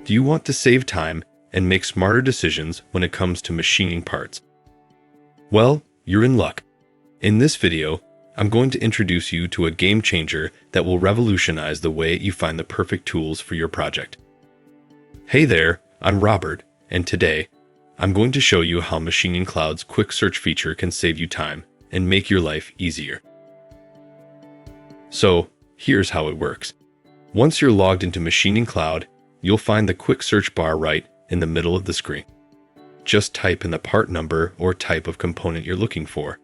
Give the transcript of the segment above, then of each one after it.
Do you want to save time and make smarter decisions when it comes to machining parts? Well, you're in luck. In this video, I'm going to introduce you to a game changer that will revolutionize the way you find the perfect tools for your project. Hey there, I'm Robert, and today, I'm going to show you how MachiningCloud's quick search feature can save you time and make your life easier. So, here's how it works. Once you're logged into MachiningCloud, you'll find the quick search bar right in the middle of the screen. Just type in the part number or type of component you're looking for,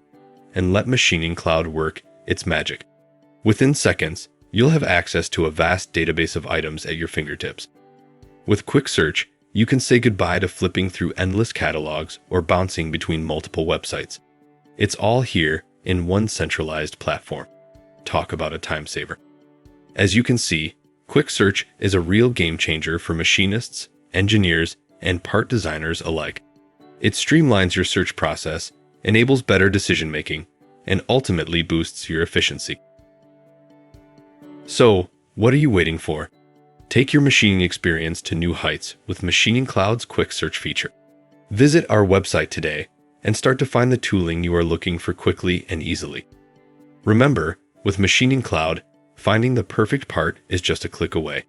and let MachiningCloud work its magic. Within seconds, you'll have access to a vast database of items at your fingertips. With quick search, you can say goodbye to flipping through endless catalogs or bouncing between multiple websites. It's all here in one centralized platform. Talk about a time saver. As you can see, quick search is a real game changer for machinists, engineers, and part designers alike. It streamlines your search process, enables better decision-making, and ultimately boosts your efficiency. So, what are you waiting for? Take your machining experience to new heights with MachiningCloud's quick search feature. Visit our website today and start to find the tooling you are looking for quickly and easily. Remember, with MachiningCloud, finding the perfect part is just a click away.